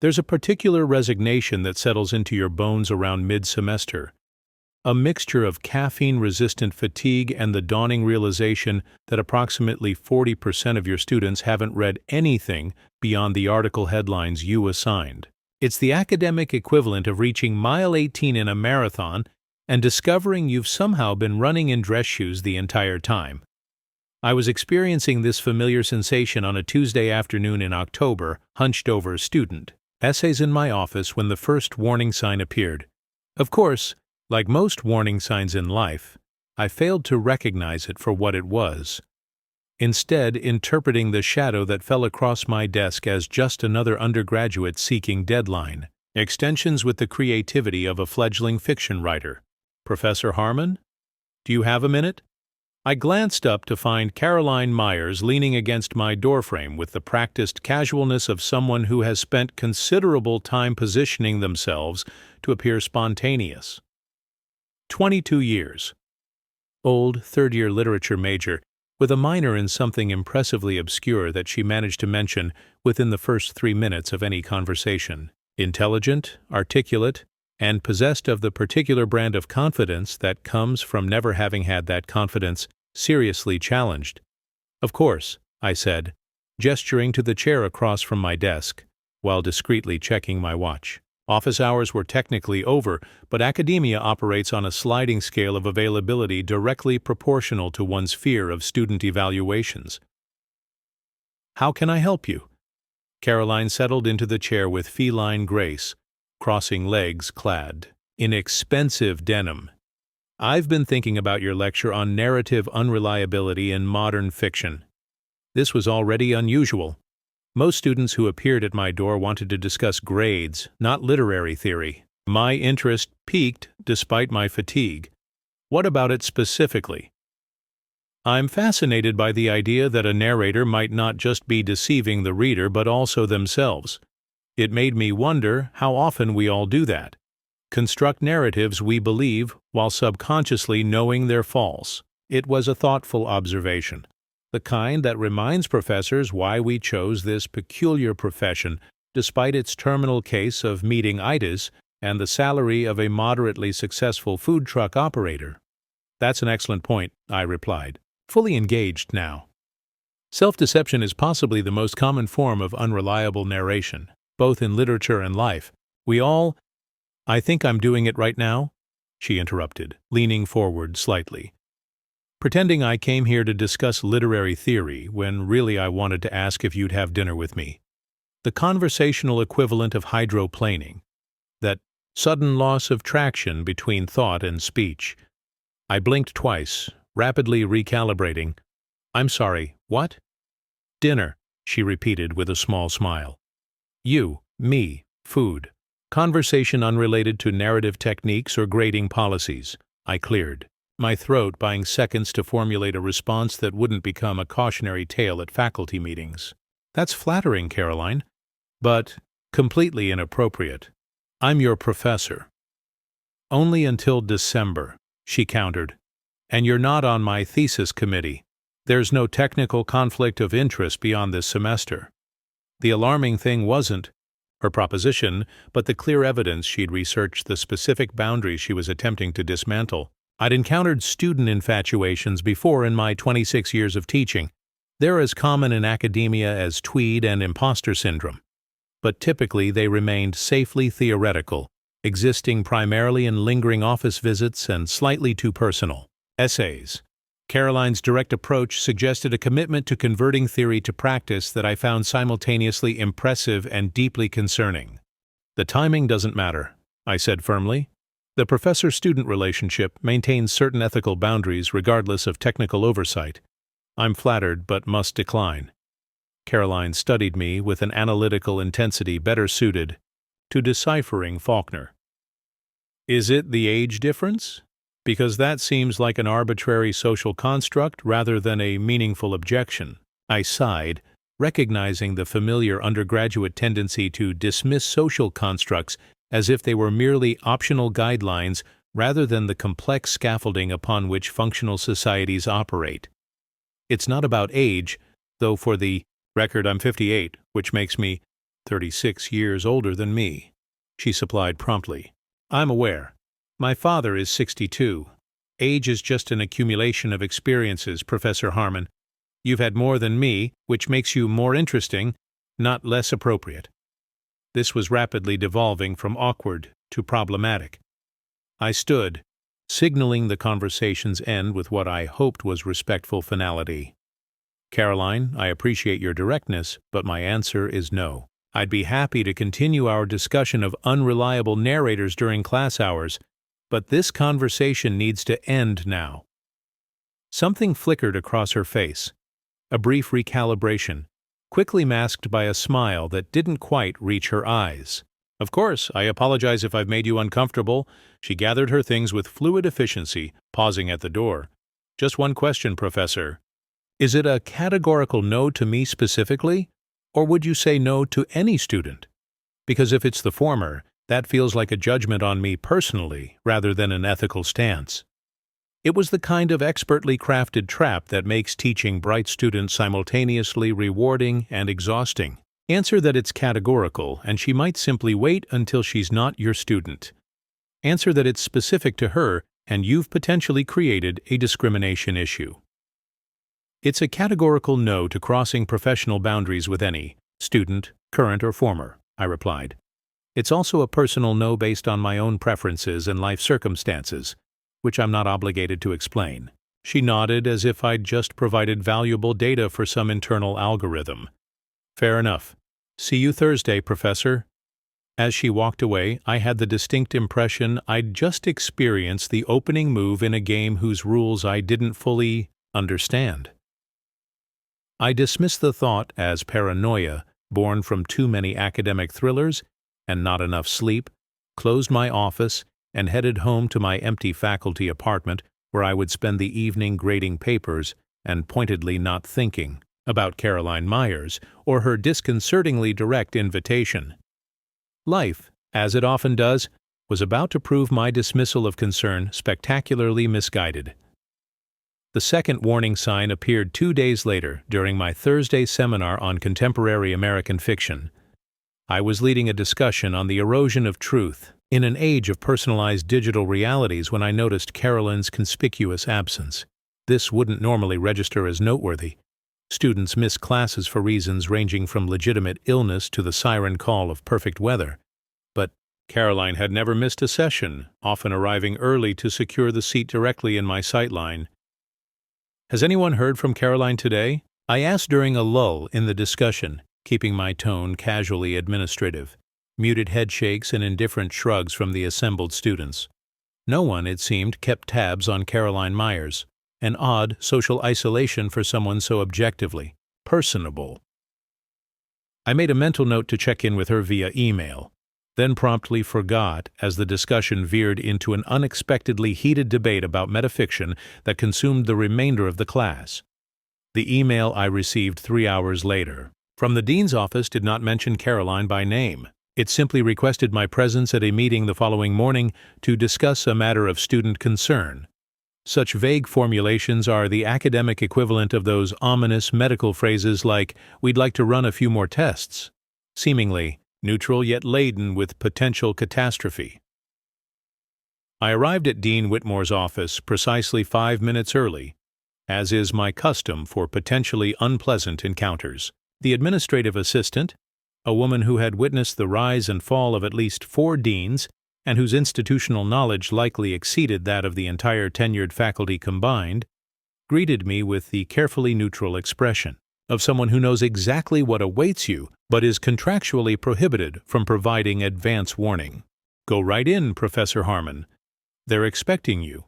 There's a particular resignation that settles into your bones around mid-semester, a mixture of caffeine-resistant fatigue and the dawning realization that approximately 40% of your students haven't read anything beyond the article headlines you assigned. It's the academic equivalent of reaching mile 18 in a marathon and discovering you've somehow been running in dress shoes the entire time. I was experiencing this familiar sensation on a Tuesday afternoon in October, hunched over a student. Essays in my office when the first warning sign appeared. Of course, like most warning signs in life, I failed to recognize it for what it was, instead interpreting the shadow that fell across my desk as just another undergraduate seeking deadline. Extensions with the creativity of a fledgling fiction writer. Professor Harmon? Do you have a minute? I glanced up to find Caroline Myers leaning against my doorframe with the practiced casualness of someone who has spent considerable time positioning themselves to appear spontaneous. 22 years. Old, third-year literature major, with a minor in something impressively obscure that she managed to mention within the first 3 minutes of any conversation. Intelligent, articulate, and possessed of the particular brand of confidence that comes from never having had that confidence seriously challenged. Of course, I said, gesturing to the chair across from my desk, while discreetly checking my watch. Office hours were technically over, but academia operates on a sliding scale of availability directly proportional to one's fear of student evaluations. How can I help you? Caroline settled into the chair with feline grace, crossing legs clad in expensive denim. I've been thinking about your lecture on narrative unreliability in modern fiction. This was already unusual. Most students who appeared at my door wanted to discuss grades, not literary theory. My interest piqued despite my fatigue. What about it specifically? I'm fascinated by the idea that a narrator might not just be deceiving the reader but also themselves. It made me wonder how often we all do that. Construct narratives we believe while subconsciously knowing they're false. It was a thoughtful observation, the kind that reminds professors why we chose this peculiar profession despite its terminal case of meeting itis and the salary of a moderately successful food truck operator. That's an excellent point, I replied, fully engaged now. Self-deception is possibly the most common form of unreliable narration, both in literature and life. I think I'm doing it right now, she interrupted, leaning forward slightly. Pretending I came here to discuss literary theory when really I wanted to ask if you'd have dinner with me. The conversational equivalent of hydroplaning, that sudden loss of traction between thought and speech. I blinked twice, rapidly recalibrating. I'm sorry, what? Dinner, she repeated with a small smile. You, me, food. Conversation unrelated to narrative techniques or grading policies. I cleared, my throat buying seconds to formulate a response that wouldn't become a cautionary tale at faculty meetings. That's flattering, Caroline, but completely inappropriate. I'm your professor. Only until December, she countered. And you're not on my thesis committee. There's no technical conflict of interest beyond this semester. The alarming thing wasn't her proposition, but the clear evidence she'd researched the specific boundaries she was attempting to dismantle. I'd encountered student infatuations before in my 26 years of teaching. They're as common in academia as Tweed and imposter syndrome. But typically they remained safely theoretical, existing primarily in lingering office visits and slightly too personal. Essays. Caroline's direct approach suggested a commitment to converting theory to practice that I found simultaneously impressive and deeply concerning. The timing doesn't matter, I said firmly. The professor-student relationship maintains certain ethical boundaries regardless of technical oversight. I'm flattered but must decline. Caroline studied me with an analytical intensity better suited to deciphering Faulkner. Is it the age difference? Because that seems like an arbitrary social construct rather than a meaningful objection. I sighed, recognizing the familiar undergraduate tendency to dismiss social constructs as if they were merely optional guidelines rather than the complex scaffolding upon which functional societies operate. It's not about age, though for the record I'm 58, which makes me 36 years older than me. She supplied promptly. I'm aware. My father is 62. Age is just an accumulation of experiences, Professor Harmon. You've had more than me, which makes you more interesting, not less appropriate. This was rapidly devolving from awkward to problematic. I stood, signaling the conversation's end with what I hoped was respectful finality. Caroline, I appreciate your directness, but my answer is no. I'd be happy to continue our discussion of unreliable narrators during class hours, but this conversation needs to end now. Something flickered across her face, a brief recalibration, quickly masked by a smile that didn't quite reach her eyes. Of course, I apologize if I've made you uncomfortable. She gathered her things with fluid efficiency, pausing at the door. Just one question, Professor. Is it a categorical no to me specifically, or would you say no to any student? Because if it's the former, that feels like a judgment on me personally rather than an ethical stance. It was the kind of expertly crafted trap that makes teaching bright students simultaneously rewarding and exhausting. Answer that it's categorical, and she might simply wait until she's not your student. Answer that it's specific to her, and you've potentially created a discrimination issue. It's a categorical no to crossing professional boundaries with any student, current or former, I replied. It's also a personal no based on my own preferences and life circumstances, which I'm not obligated to explain. She nodded as if I'd just provided valuable data for some internal algorithm. Fair enough. See you Thursday, Professor. As she walked away, I had the distinct impression I'd just experienced the opening move in a game whose rules I didn't fully understand. I dismissed the thought as paranoia, born from too many academic thrillers and not enough sleep, closed my office, and headed home to my empty faculty apartment where I would spend the evening grading papers and pointedly not thinking about Caroline Myers or her disconcertingly direct invitation. Life, as it often does, was about to prove my dismissal of concern spectacularly misguided. The second warning sign appeared 2 days later during my Thursday seminar on contemporary American fiction. I was leading a discussion on the erosion of truth in an age of personalized digital realities when I noticed Caroline's conspicuous absence. This wouldn't normally register as noteworthy. Students miss classes for reasons ranging from legitimate illness to the siren call of perfect weather. But Caroline had never missed a session, often arriving early to secure the seat directly in my sightline. Has anyone heard from Caroline today? I asked during a lull in the discussion, keeping my tone casually administrative. Muted headshakes and indifferent shrugs from the assembled students. No one, it seemed, kept tabs on Caroline Myers. An odd social isolation for someone so objectively personable. I made a mental note to check in with her via email, then promptly forgot as the discussion veered into an unexpectedly heated debate about metafiction that consumed the remainder of the class. The email I received 3 hours later from the dean's office did not mention Caroline by name. It simply requested my presence at a meeting the following morning to discuss a matter of student concern. Such vague formulations are the academic equivalent of those ominous medical phrases like, "We'd like to run a few more tests," seemingly neutral yet laden with potential catastrophe. I arrived at Dean Whitmore's office precisely 5 minutes early, as is my custom for potentially unpleasant encounters. The administrative assistant, a woman who had witnessed the rise and fall of at least 4 deans, and whose institutional knowledge likely exceeded that of the entire tenured faculty combined, greeted me with the carefully neutral expression of someone who knows exactly what awaits you but is contractually prohibited from providing advance warning. "Go right in, Professor Harmon. They're expecting you."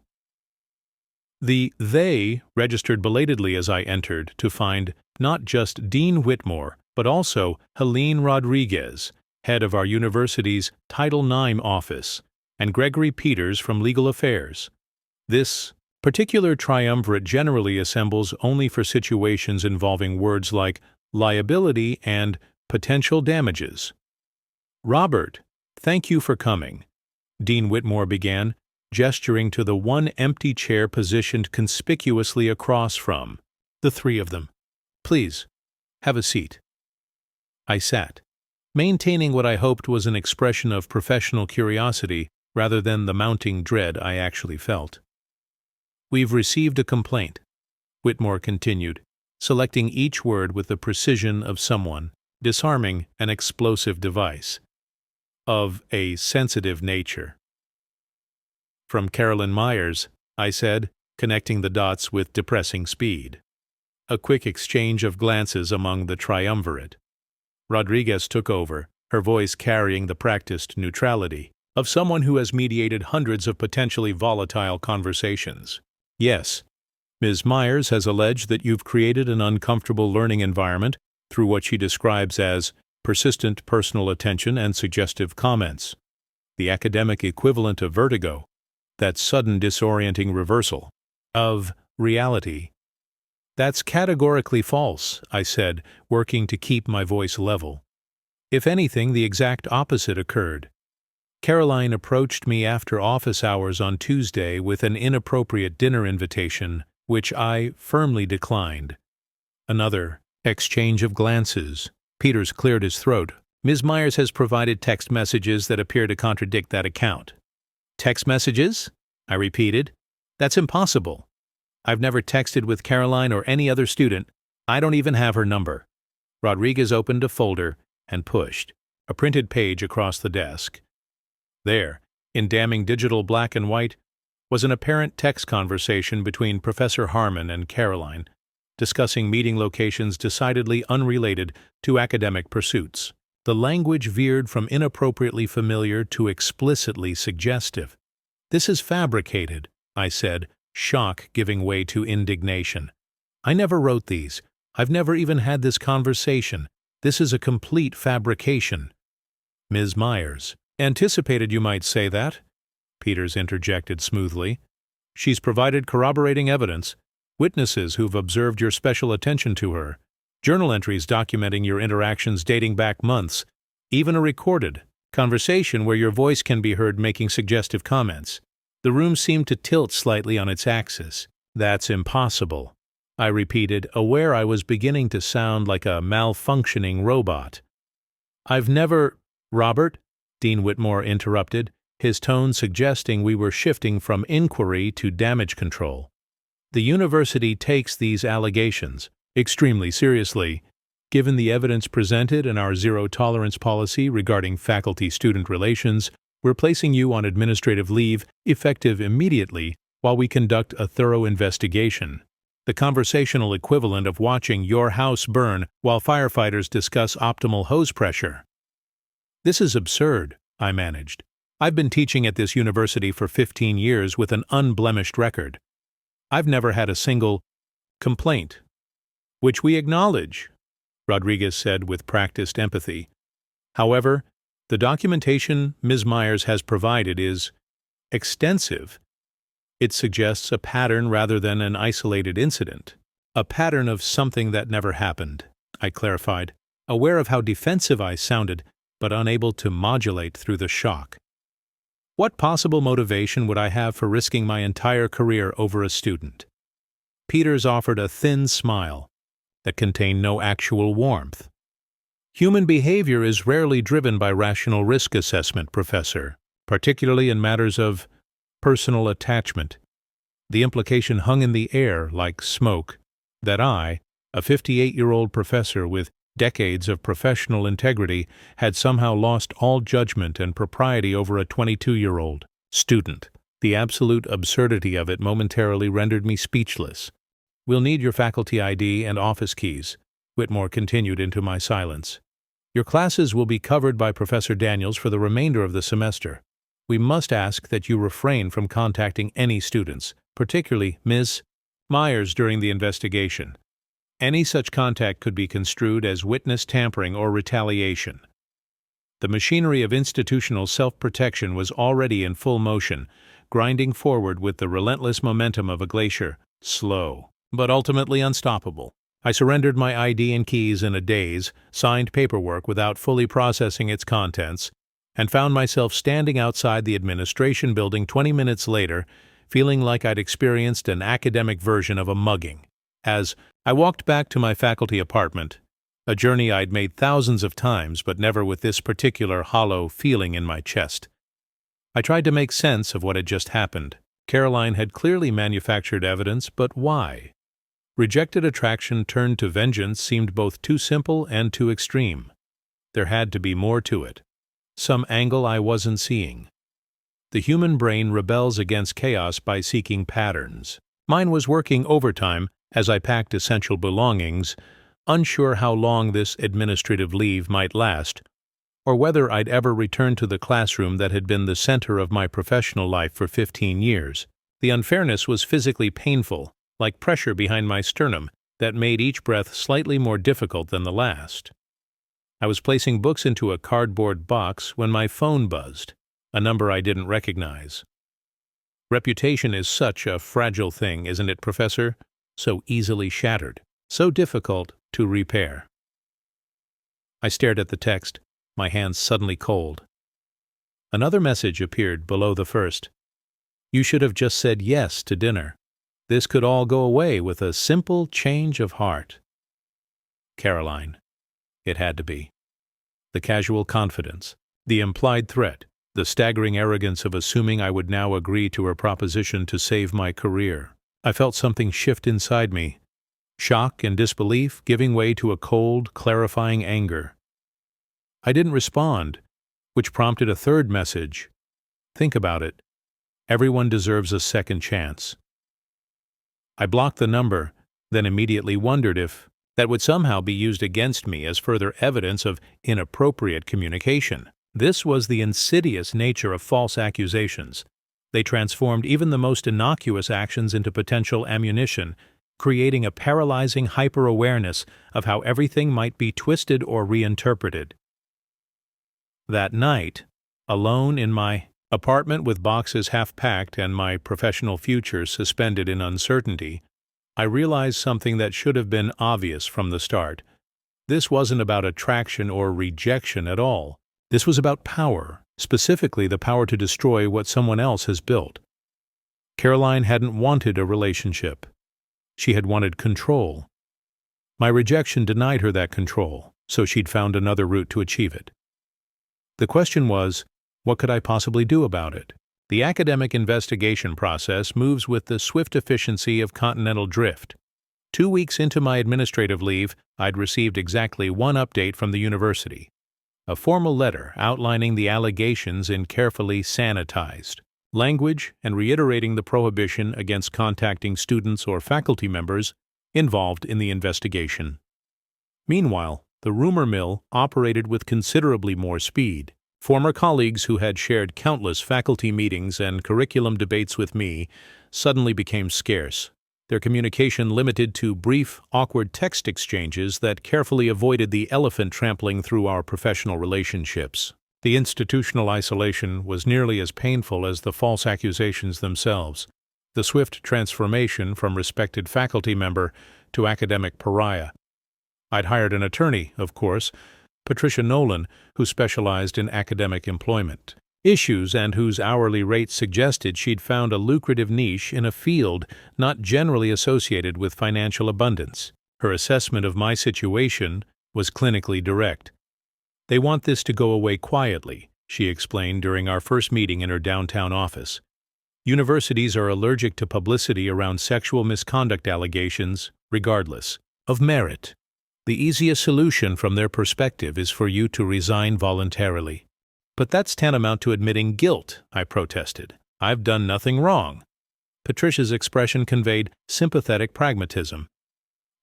The "they" registered belatedly as I entered to find not just Dean Whitmore, but also Helene Rodriguez, head of our university's Title IX office, and Gregory Peters from Legal Affairs. This particular triumvirate generally assembles only for situations involving words like liability and potential damages. "Robert, thank you for coming," Dean Whitmore began, gesturing to the one empty chair positioned conspicuously across from the 3 of them. "Please, have a seat." I sat, maintaining what I hoped was an expression of professional curiosity rather than the mounting dread I actually felt. "We've received a complaint," Whitmore continued, selecting each word with the precision of someone disarming an explosive device, "of a sensitive nature." "From Carolyn Myers," I said, connecting the dots with depressing speed. A quick exchange of glances among the triumvirate. Rodriguez took over, her voice carrying the practiced neutrality of someone who has mediated hundreds of potentially volatile conversations. "Yes, Ms. Myers has alleged that you've created an uncomfortable learning environment through what she describes as persistent personal attention and suggestive comments, the academic equivalent of vertigo, that sudden disorienting reversal of reality." "That's categorically false," I said, working to keep my voice level. "If anything, the exact opposite occurred. Caroline approached me after office hours on Tuesday with an inappropriate dinner invitation, which I firmly declined." Another exchange of glances. Peters cleared his throat. "Ms. Myers has provided text messages that appear to contradict that account." "Text messages?" I repeated. "That's impossible. I've never texted with Caroline or any other student. I don't even have her number." Rodriguez opened a folder and pushed a printed page across the desk. There, in damning digital black and white, was an apparent text conversation between Professor Harmon and Caroline, discussing meeting locations decidedly unrelated to academic pursuits. The language veered from inappropriately familiar to explicitly suggestive. "This is fabricated," I said, shock giving way to indignation. "I never wrote these. I've never even had this conversation. This is a complete fabrication." "Ms. Myers anticipated you might say that," Peters interjected smoothly. "She's provided corroborating evidence, witnesses who've observed your special attention to her, journal entries documenting your interactions dating back months, even a recorded conversation where your voice can be heard making suggestive comments." The room seemed to tilt slightly on its axis. "That's impossible," I repeated, aware I was beginning to sound like a malfunctioning robot. "I've never—" "Robert," Dean Whitmore interrupted, his tone suggesting we were shifting from inquiry to damage control. "The university takes these allegations extremely seriously. Given the evidence presented and our zero-tolerance policy regarding faculty-student relations, we're placing you on administrative leave, effective immediately, while we conduct a thorough investigation. The conversational equivalent of watching your house burn while firefighters discuss optimal hose pressure." "This is absurd," I managed. "I've been teaching at this university for 15 years with an unblemished record. I've never had a single complaint." "Which we acknowledge," Rodriguez said with practiced empathy. "However, the documentation Ms. Myers has provided is extensive. It suggests a pattern rather than an isolated incident. A pattern of something that never happened," I clarified, aware of how defensive I sounded, but unable to modulate through the shock. What possible motivation would I have for risking my entire career over a student? Peters offered a thin smile that contained no actual warmth. "Human behavior is rarely driven by rational risk assessment, Professor, particularly in matters of personal attachment." The implication hung in the air like smoke that I, a 58-year-old professor with decades of professional integrity, had somehow lost all judgment and propriety over a 22-year-old student. The absolute absurdity of it momentarily rendered me speechless. "We'll need your faculty ID and office keys," Whitmore continued into my silence. "Your classes will be covered by Professor Daniels for the remainder of the semester. We must ask that you refrain from contacting any students, particularly Ms. Myers, during the investigation. Any such contact could be construed as witness tampering or retaliation." The machinery of institutional self-protection was already in full motion, grinding forward with the relentless momentum of a glacier, slow, but ultimately unstoppable. I surrendered my ID and keys in a daze, signed paperwork without fully processing its contents, and found myself standing outside the administration building 20 minutes later, feeling like I'd experienced an academic version of a mugging. As I walked back to my faculty apartment, a journey I'd made thousands of times, but never with this particular hollow feeling in my chest. I tried to make sense of what had just happened. Caroline had clearly manufactured evidence, but why? Rejected attraction turned to vengeance seemed both too simple and too extreme. There had to be more to it. Some angle I wasn't seeing. The human brain rebels against chaos by seeking patterns. Mine was working overtime as I packed essential belongings, unsure how long this administrative leave might last, or whether I'd ever return to the classroom that had been the center of my professional life for 15 years. The unfairness was physically painful, like pressure behind my sternum that made each breath slightly more difficult than the last. I was placing books into a cardboard box when my phone buzzed, a number I didn't recognize. Reputation is such a fragile thing, isn't it, Professor? So easily shattered, so difficult to repair. I stared at the text, my hands suddenly cold. Another message appeared below the first. You should have just said yes to dinner. This could all go away with a simple change of heart. Caroline. It had to be. The casual confidence, the implied threat, the staggering arrogance of assuming I would now agree to her proposition to save my career. I felt something shift inside me. Shock and disbelief giving way to a cold, clarifying anger. I didn't respond, which prompted a third message. Think about it. Everyone deserves a second chance. I blocked the number, then immediately wondered if that would somehow be used against me as further evidence of inappropriate communication. This was the insidious nature of false accusations. They transformed even the most innocuous actions into potential ammunition, creating a paralyzing hyper-awareness of how everything might be twisted or reinterpreted. That night, alone in my apartment with boxes half-packed and my professional future suspended in uncertainty, I realized something that should have been obvious from the start. This wasn't about attraction or rejection at all. This was about power, specifically the power to destroy what someone else has built. Caroline hadn't wanted a relationship. She had wanted control. My rejection denied her that control, so she'd found another route to achieve it. The question was, what could I possibly do about it? The academic investigation process moves with the swift efficiency of continental drift. 2 weeks into my administrative leave, I'd received exactly one update from the university. A formal letter outlining the allegations in carefully sanitized language and reiterating the prohibition against contacting students or faculty members involved in the investigation. Meanwhile, the rumor mill operated with considerably more speed. Former colleagues who had shared countless faculty meetings and curriculum debates with me suddenly became scarce, their communication limited to brief, awkward text exchanges that carefully avoided the elephant trampling through our professional relationships. The institutional isolation was nearly as painful as the false accusations themselves, the swift transformation from respected faculty member to academic pariah. I'd hired an attorney, of course, Patricia Nolan, who specialized in academic employment issues and whose hourly rate suggested she'd found a lucrative niche in a field not generally associated with financial abundance. Her assessment of my situation was clinically direct. They want this to go away quietly, she explained during our first meeting in her downtown office. Universities are allergic to publicity around sexual misconduct allegations, regardless of merit. The easiest solution from their perspective is for you to resign voluntarily. But that's tantamount to admitting guilt, I protested. I've done nothing wrong. Patricia's expression conveyed sympathetic pragmatism.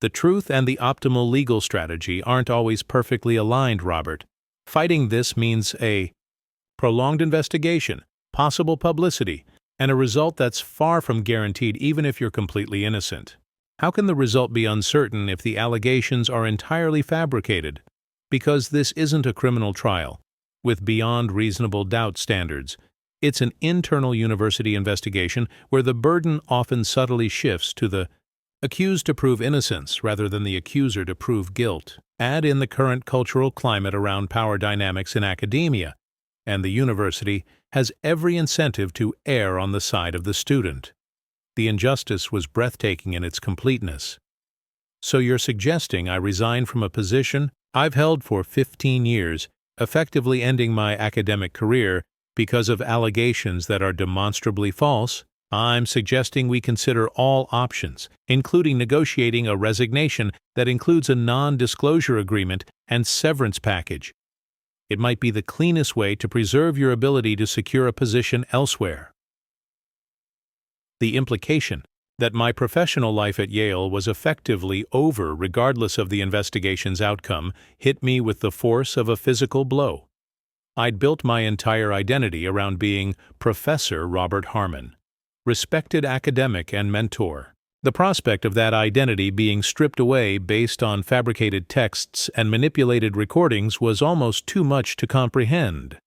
The truth and the optimal legal strategy aren't always perfectly aligned, Robert. Fighting this means a prolonged investigation, possible publicity, and a result that's far from guaranteed even if you're completely innocent. How can the result be uncertain if the allegations are entirely fabricated? Because this isn't a criminal trial, with beyond reasonable doubt standards. It's an internal university investigation where the burden often subtly shifts to the accused to prove innocence rather than the accuser to prove guilt. Add in the current cultural climate around power dynamics in academia, and the university has every incentive to err on the side of the student. The injustice was breathtaking in its completeness. So you're suggesting I resign from a position I've held for 15 years, effectively ending my academic career because of allegations that are demonstrably false? I'm suggesting we consider all options, including negotiating a resignation that includes a non-disclosure agreement and severance package. It might be the cleanest way to preserve your ability to secure a position elsewhere. The implication that my professional life at Yale was effectively over regardless of the investigation's outcome hit me with the force of a physical blow. I'd built my entire identity around being Professor Robert Harmon, respected academic and mentor. The prospect of that identity being stripped away based on fabricated texts and manipulated recordings was almost too much to comprehend.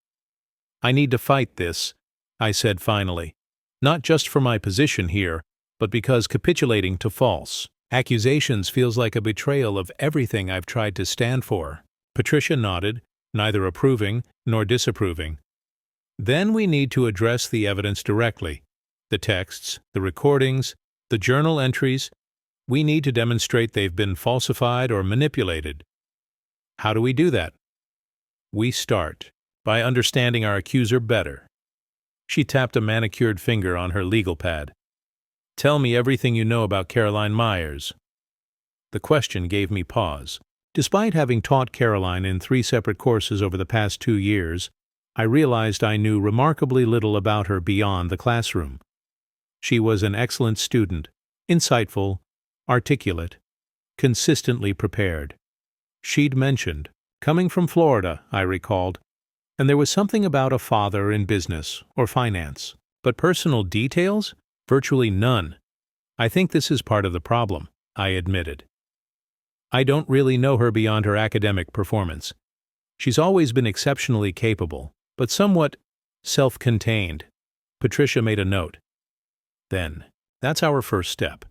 I need to fight this, I said finally, not just for my position here, but because capitulating to false accusations feels like a betrayal of everything I've tried to stand for. Patricia nodded, neither approving nor disapproving. Then we need to address the evidence directly. The texts, the recordings, the journal entries. We need to demonstrate they've been falsified or manipulated. How do we do that? We start by understanding our accuser better. She tapped a manicured finger on her legal pad. Tell me everything you know about Caroline Myers. The question gave me pause. Despite having taught Caroline in 3 separate courses over the past 2 years, I realized I knew remarkably little about her beyond the classroom. She was an excellent student, insightful, articulate, consistently prepared. She'd mentioned, coming from Florida, I recalled, and there was something about a father in business or finance. But personal details? Virtually none. I think this is part of the problem, I admitted. I don't really know her beyond her academic performance. She's always been exceptionally capable, but somewhat self-contained. Patricia made a note. Then, that's our first step.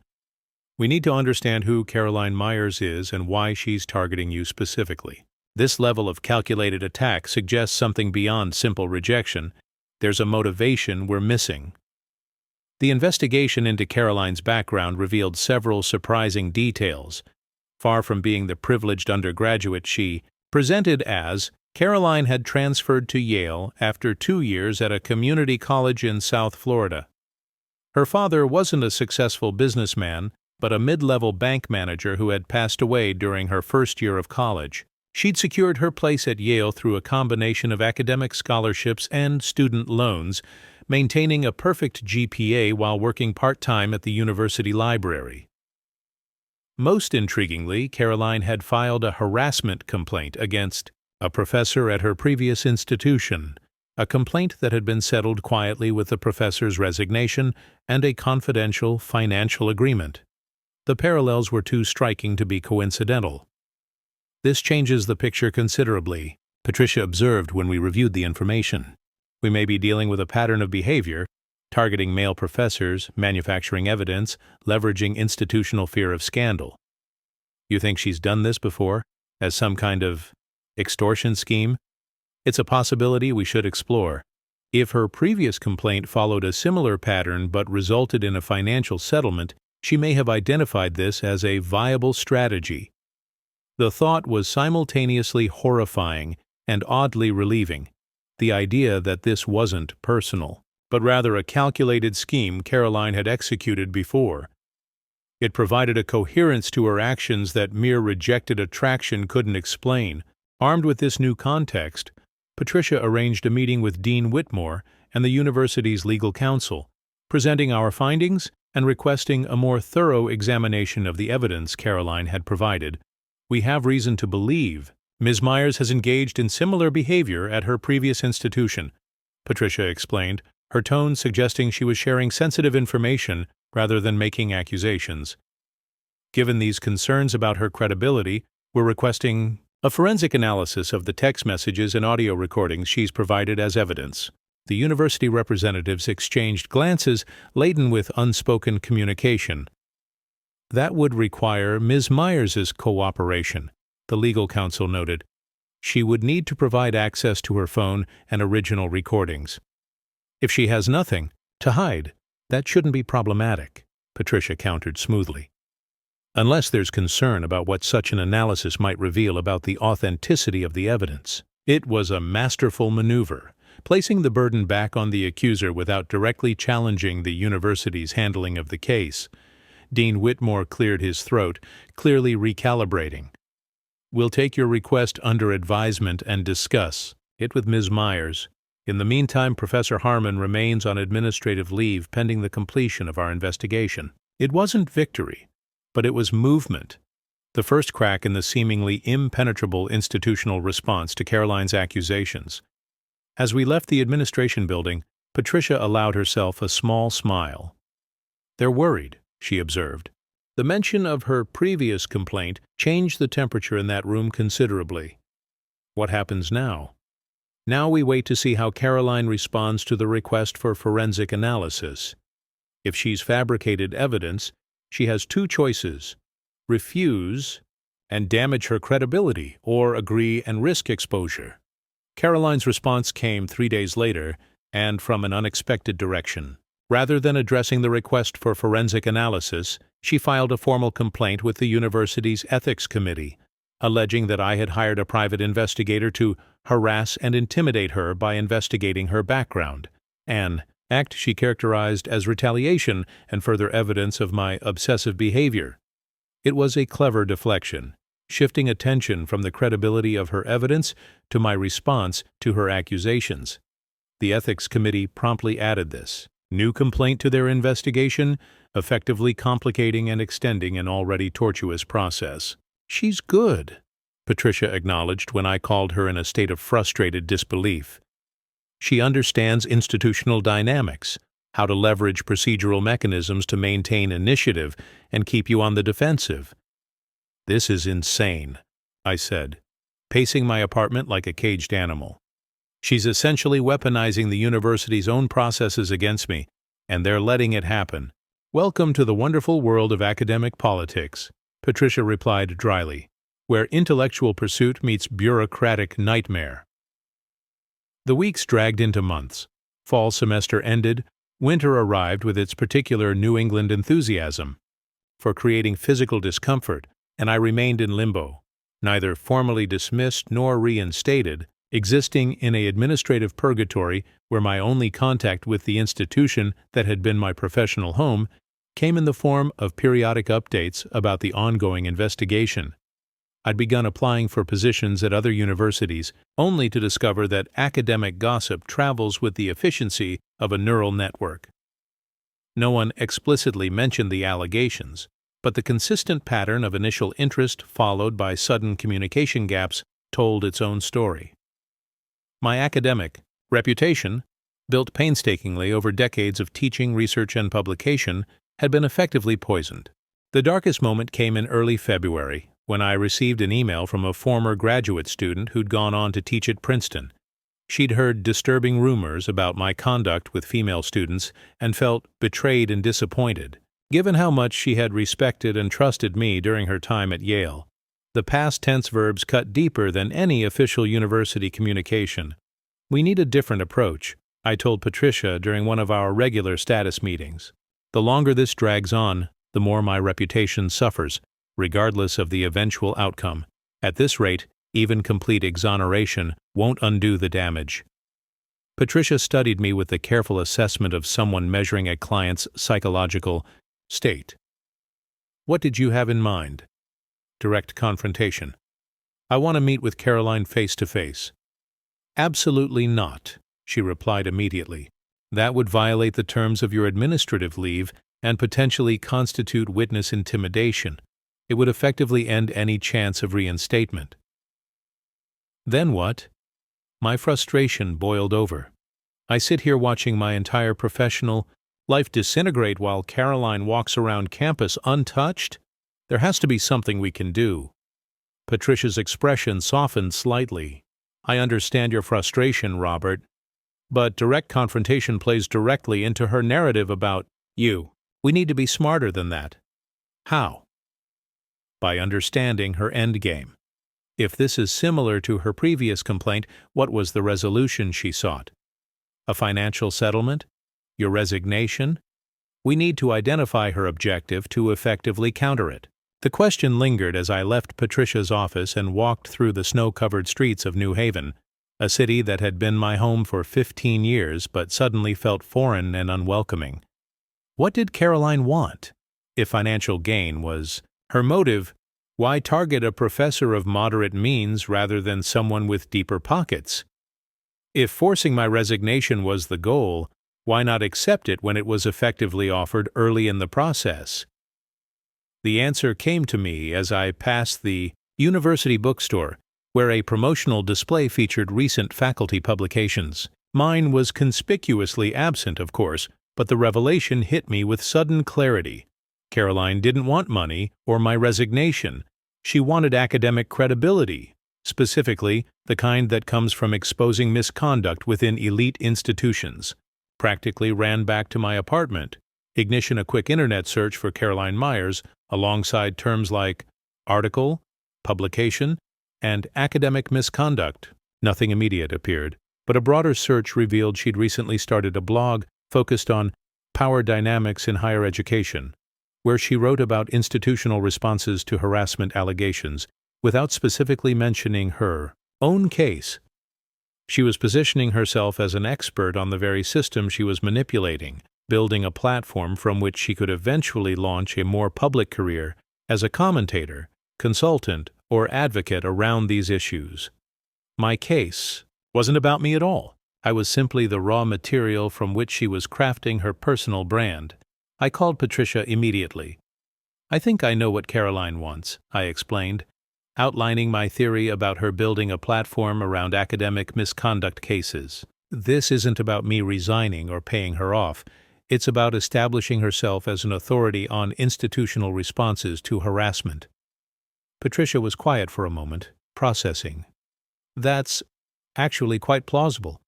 We need to understand who Caroline Myers is and why she's targeting you specifically. This level of calculated attack suggests something beyond simple rejection. There's a motivation we're missing. The investigation into Caroline's background revealed several surprising details. Far from being the privileged undergraduate she presented as, Caroline had transferred to Yale after 2 years at a community college in South Florida. Her father wasn't a successful businessman, but a mid-level bank manager who had passed away during her first year of college. She'd secured her place at Yale through a combination of academic scholarships and student loans, maintaining a perfect GPA while working part-time at the university library. Most intriguingly, Caroline had filed a harassment complaint against a professor at her previous institution, a complaint that had been settled quietly with the professor's resignation and a confidential financial agreement. The parallels were too striking to be coincidental. This changes the picture considerably, Patricia observed when we reviewed the information. We may be dealing with a pattern of behavior, targeting male professors, manufacturing evidence, leveraging institutional fear of scandal. You think she's done this before, as some kind of extortion scheme? It's a possibility we should explore. If her previous complaint followed a similar pattern but resulted in a financial settlement, she may have identified this as a viable strategy. The thought was simultaneously horrifying and oddly relieving. The idea that this wasn't personal, but rather a calculated scheme Caroline had executed before. It provided a coherence to her actions that mere rejected attraction couldn't explain. Armed with this new context, Patricia arranged a meeting with Dean Whitmore and the university's legal counsel, presenting our findings and requesting a more thorough examination of the evidence Caroline had provided. We have reason to believe Ms. Myers has engaged in similar behavior at her previous institution, Patricia explained, her tone suggesting she was sharing sensitive information rather than making accusations. Given these concerns about her credibility, we're requesting a forensic analysis of the text messages and audio recordings she's provided as evidence. The university representatives exchanged glances laden with unspoken communication. That would require Ms. Myers's cooperation, the legal counsel noted. She would need to provide access to her phone and original recordings. If she has nothing to hide, that shouldn't be problematic, Patricia countered smoothly. unless there's concern about what such an analysis might reveal about the authenticity of the evidence. It was a masterful maneuver, placing the burden back on the accuser without directly challenging the university's handling of the case. Dean Whitmore cleared his throat, clearly recalibrating. "We'll take your request under advisement and discuss it with Ms. Myers. In the meantime, Professor Harmon remains on administrative leave pending the completion of our investigation." It wasn't victory, but it was movement. The first crack in the seemingly impenetrable institutional response to Caroline's accusations. As we left the administration building, Patricia allowed herself a small smile. "They're worried," she observed. The mention of her previous complaint changed the temperature in that room considerably. What happens now? Now we wait to see how Caroline responds to the request for forensic analysis. If she's fabricated evidence, she has two choices: refuse and damage her credibility, or agree and risk exposure. Caroline's response came 3 days later, and from an unexpected direction. Rather than addressing the request for forensic analysis, she filed a formal complaint with the university's ethics committee, alleging that I had hired a private investigator to harass and intimidate her by investigating her background, an act she characterized as retaliation and further evidence of my obsessive behavior. It was a clever deflection, shifting attention from the credibility of her evidence to my response to her accusations. The ethics committee promptly added this new complaint to their investigation, effectively complicating and extending an already tortuous process. "She's good," Patricia acknowledged when I called her in a state of frustrated disbelief. "She understands institutional dynamics, how to leverage procedural mechanisms to maintain initiative and keep you on the defensive." "This is insane," I said, pacing my apartment like a caged animal. "She's essentially weaponizing the university's own processes against me, and they're letting it happen." "Welcome to the wonderful world of academic politics," Patricia replied dryly, "where intellectual pursuit meets bureaucratic nightmare." The weeks dragged into months. Fall semester ended, winter arrived with its particular New England enthusiasm for creating physical discomfort, and I remained in limbo, neither formally dismissed nor reinstated, existing in an administrative purgatory where my only contact with the institution that had been my professional home came in the form of periodic updates about the ongoing investigation. I'd begun applying for positions at other universities, only to discover that academic gossip travels with the efficiency of a neural network. No one explicitly mentioned the allegations, but the consistent pattern of initial interest followed by sudden communication gaps told its own story. My academic reputation, built painstakingly over decades of teaching, research, and publication, had been effectively poisoned. The darkest moment came in early February, when I received an email from a former graduate student who'd gone on to teach at Princeton. She'd heard disturbing rumors about my conduct with female students and felt betrayed and disappointed, given how much she had respected and trusted me during her time at Yale. The past tense verbs cut deeper than any official university communication. "We need a different approach," I told Patricia during one of our regular status meetings. "The longer this drags on, the more my reputation suffers, regardless of the eventual outcome. At this rate, even complete exoneration won't undo the damage." Patricia studied me with the careful assessment of someone measuring a client's psychological state. "What did you have in mind?" "Direct confrontation. I want to meet with Caroline face to face." "Absolutely not," she replied immediately. "That would violate the terms of your administrative leave and potentially constitute witness intimidation. It would effectively end any chance of reinstatement." Then what? My frustration boiled over. I sit here watching my entire professional life disintegrate while Caroline walks around campus untouched? There has to be something we can do. Patricia's expression softened slightly. "I understand your frustration, Robert, but direct confrontation plays directly into her narrative about you. We need to be smarter than that." "How?" "By understanding her endgame. If this is similar to her previous complaint, what was the resolution she sought? A financial settlement? Your resignation? We need to identify her objective to effectively counter it. The question lingered as I left Patricia's office and walked through the snow-covered streets of New Haven, a city that had been my home for 15 years but suddenly felt foreign and unwelcoming. What did Caroline want? If financial gain was her motive, why target a professor of moderate means rather than someone with deeper pockets? If forcing my resignation was the goal, why not accept it when it was effectively offered early in the process? The answer came to me as I passed the university bookstore, where a promotional display featured recent faculty publications. Mine was conspicuously absent, of course, but the revelation hit me with sudden clarity. Caroline didn't want money or my resignation. She wanted academic credibility, specifically the kind that comes from exposing misconduct within elite institutions. Practically ran back to my apartment. Ignition a quick internet search for Caroline Myers, alongside terms like article, publication, and academic misconduct. Nothing immediate appeared, but a broader search revealed she'd recently started a blog focused on power dynamics in higher education, where she wrote about institutional responses to harassment allegations without specifically mentioning her own case. She was positioning herself as an expert on the very system she was manipulating, building a platform from which she could eventually launch a more public career as a commentator, consultant, or advocate around these issues. My case wasn't about me at all. I was simply the raw material from which she was crafting her personal brand. I called Patricia immediately. "I think I know what Caroline wants," I explained, outlining my theory about her building a platform around academic misconduct cases. "This isn't about me resigning or paying her off. It's about establishing herself as an authority on institutional responses to harassment." Patricia was quiet for a moment, processing. "That's actually quite plausible,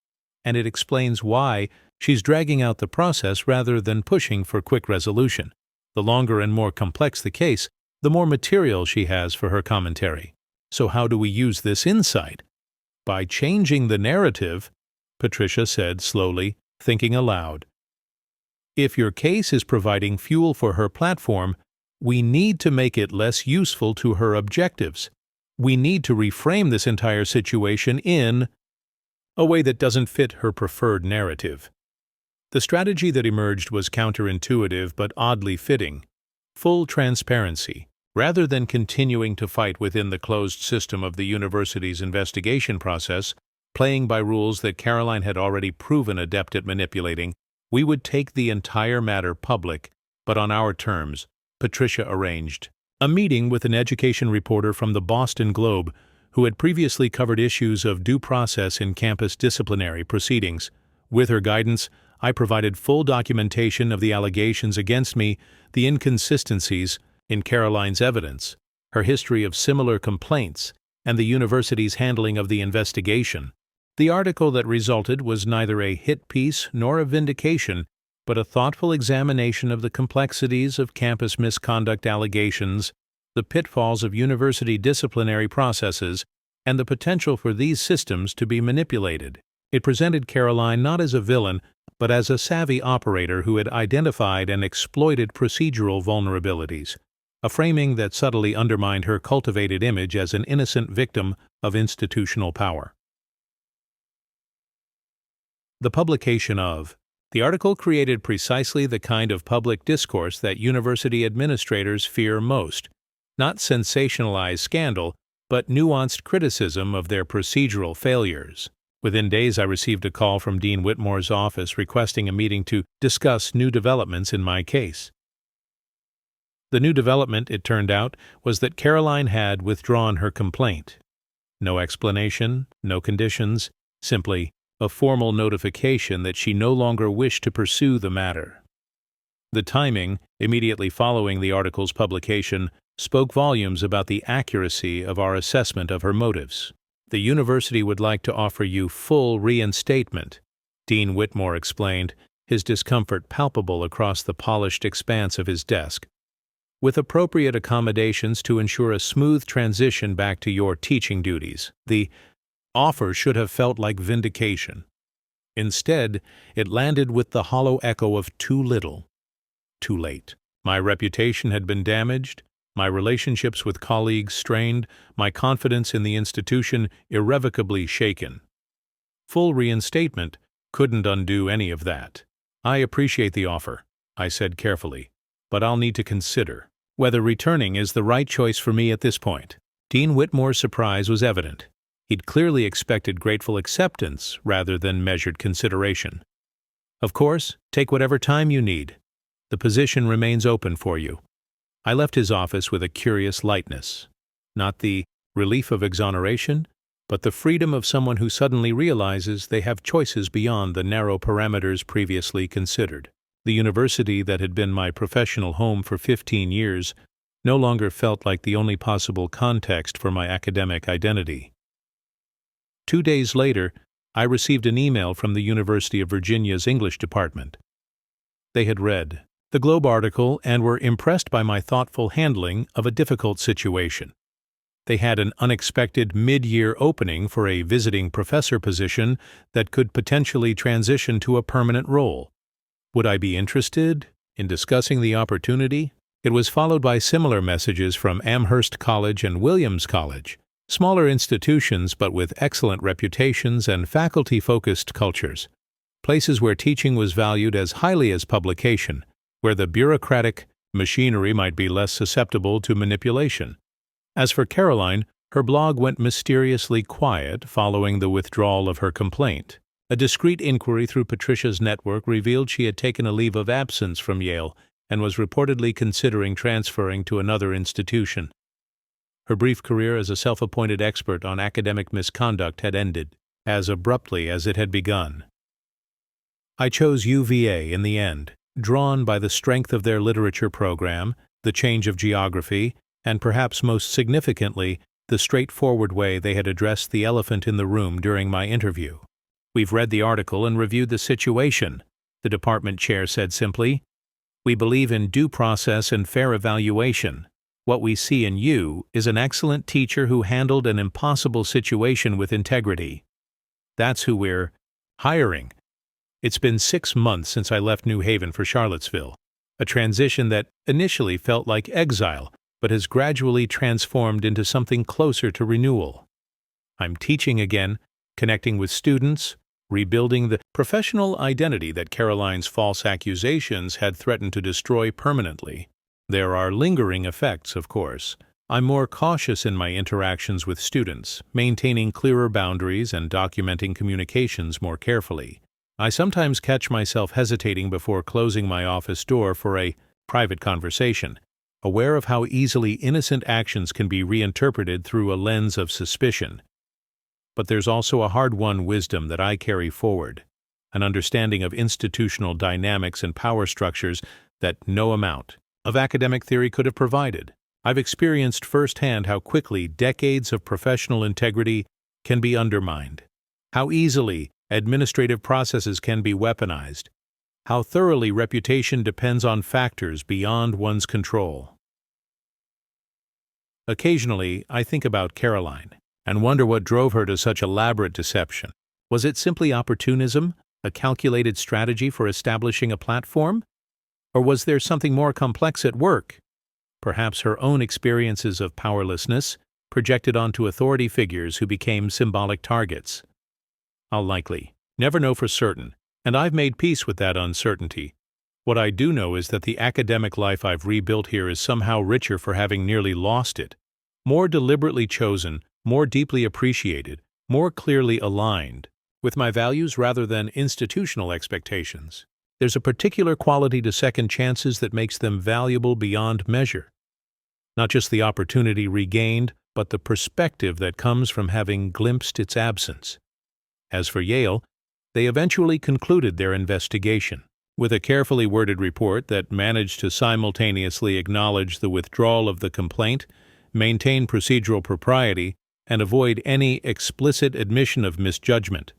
and it explains why she's dragging out the process rather than pushing for quick resolution. The longer and more complex the case, the more material she has for her commentary. So how do we use this insight? By changing the narrative," Patricia said slowly, thinking aloud. "If your case is providing fuel for her platform, we need to make it less useful to her objectives. We need to reframe this entire situation in a way that doesn't fit her preferred narrative." The strategy that emerged was counterintuitive but oddly fitting. Full transparency. Rather than continuing to fight within the closed system of the university's investigation process, playing by rules that Caroline had already proven adept at manipulating, we would take the entire matter public, but on our terms. Patricia arranged a meeting with an education reporter from the Boston Globe who had previously covered issues of due process in campus disciplinary proceedings. With her guidance, I provided full documentation of the allegations against me, the inconsistencies in Caroline's evidence, her history of similar complaints, and the university's handling of the investigation. The article that resulted was neither a hit piece nor a vindication, but a thoughtful examination of the complexities of campus misconduct allegations, the pitfalls of university disciplinary processes, and the potential for these systems to be manipulated. It presented Caroline not as a villain, but as a savvy operator who had identified and exploited procedural vulnerabilities, a framing that subtly undermined her cultivated image as an innocent victim of institutional power. The publication of the article created precisely the kind of public discourse that university administrators fear most, not sensationalized scandal, but nuanced criticism of their procedural failures. Within days, I received a call from Dean Whitmore's office requesting a meeting to discuss new developments in my case. The new development, it turned out, was that Caroline had withdrawn her complaint. No explanation, no conditions, simply a formal notification that she no longer wished to pursue the matter. The timing, immediately following the article's publication, spoke volumes about the accuracy of our assessment of her motives. "The university would like to offer you full reinstatement," Dean Whitmore explained, his discomfort palpable across the polished expanse of his desk, "with appropriate accommodations to ensure a smooth transition back to your teaching duties." The offer should have felt like vindication. Instead, it landed with the hollow echo of too little, too late. My reputation had been damaged, My relationships with colleagues strained, my confidence in the institution irrevocably shaken. Full reinstatement couldn't undo any of that. "I appreciate the offer," I said carefully, "but I'll need to consider whether returning is the right choice for me at this point." Dean Whitmore's surprise was evident. He'd clearly expected grateful acceptance rather than measured consideration. "Of course, take whatever time you need. The position remains open for you." I left his office with a curious lightness. Not the relief of exoneration, but the freedom of someone who suddenly realizes they have choices beyond the narrow parameters previously considered. The university that had been my professional home for 15 years no longer felt like the only possible context for my academic identity. 2 days later, I received an email from the University of Virginia's English department. They had read the Globe article and were impressed by my thoughtful handling of a difficult situation. They had an unexpected mid-year opening for a visiting professor position that could potentially transition to a permanent role. Would I be interested in discussing the opportunity? It was followed by similar messages from Amherst College and Williams College, smaller institutions but with excellent reputations and faculty-focused cultures, places where teaching was valued as highly as publication, where the bureaucratic machinery might be less susceptible to manipulation. As for Caroline, her blog went mysteriously quiet following the withdrawal of her complaint. A discreet inquiry through Patricia's network revealed she had taken a leave of absence from Yale and was reportedly considering transferring to another institution. Her brief career as a self-appointed expert on academic misconduct had ended, as abruptly as it had begun. I chose UVA in the end, drawn by the strength of their literature program, the change of geography, and perhaps most significantly, the straightforward way they had addressed the elephant in the room during my interview. "We've read the article and reviewed the situation," the department chair said simply. "We believe in due process and fair evaluation. What we see in you is an excellent teacher who handled an impossible situation with integrity. That's who we're hiring." It's been 6 months since I left New Haven for Charlottesville, a transition that initially felt like exile, but has gradually transformed into something closer to renewal. I'm teaching again, connecting with students, rebuilding the professional identity that Caroline's false accusations had threatened to destroy permanently. There are lingering effects, of course. I'm more cautious in my interactions with students, maintaining clearer boundaries and documenting communications more carefully. I sometimes catch myself hesitating before closing my office door for a private conversation, aware of how easily innocent actions can be reinterpreted through a lens of suspicion. But there's also a hard-won wisdom that I carry forward, an understanding of institutional dynamics and power structures that no amount of academic theory could have provided. I've experienced firsthand how quickly decades of professional integrity can be undermined, how easily administrative processes can be weaponized, how thoroughly reputation depends on factors beyond one's control. Occasionally, I think about Caroline and wonder what drove her to such elaborate deception. Was it simply opportunism, a calculated strategy for establishing a platform? Or was there something more complex at work? Perhaps her own experiences of powerlessness projected onto authority figures who became symbolic targets. I'll likely never know for certain, and I've made peace with that uncertainty. What I do know is that the academic life I've rebuilt here is somehow richer for having nearly lost it, more deliberately chosen, more deeply appreciated, more clearly aligned with my values rather than institutional expectations. There's a particular quality to second chances that makes them valuable beyond measure. Not just the opportunity regained, but the perspective that comes from having glimpsed its absence. As for Yale, they eventually concluded their investigation with a carefully worded report that managed to simultaneously acknowledge the withdrawal of the complaint, maintain procedural propriety, and avoid any explicit admission of misjudgment.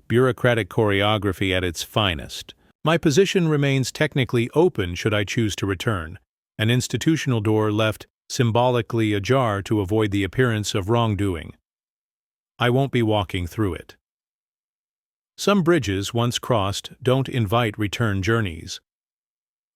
Bureaucratic choreography at its finest. My position remains technically open should I choose to return, an institutional door left symbolically ajar to avoid the appearance of wrongdoing. I won't be walking through it. Some bridges once crossed don't invite return journeys.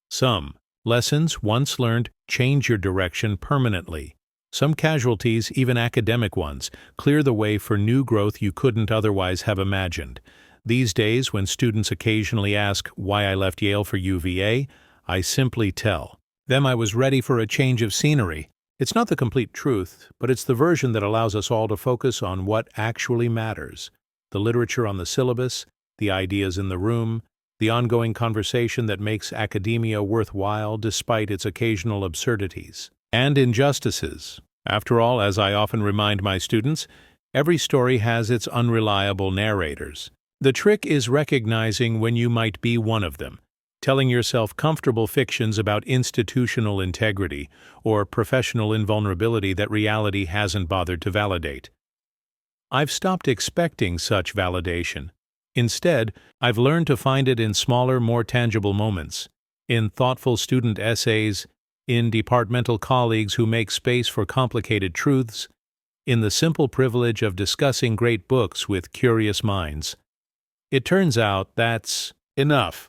Some Lessons once learned change your direction permanently. Some casualties, even academic ones, clear the way for new growth you couldn't otherwise have imagined. These days, when students occasionally ask why I left Yale for UVA, I simply tell them I was ready for a change of scenery. It's not the complete truth, but it's the version that allows us all to focus on what actually matters: the literature on the syllabus, the ideas in the room, the ongoing conversation that makes academia worthwhile despite its occasional absurdities and injustices. After all, as I often remind my students, every story has its unreliable narrators. The trick is recognizing when you might be one of them, telling yourself comfortable fictions about institutional integrity or professional invulnerability that reality hasn't bothered to validate. I've stopped expecting such validation. Instead, I've learned to find it in smaller, more tangible moments, in thoughtful student essays, in departmental colleagues who make space for complicated truths, in the simple privilege of discussing great books with curious minds. It turns out that's enough.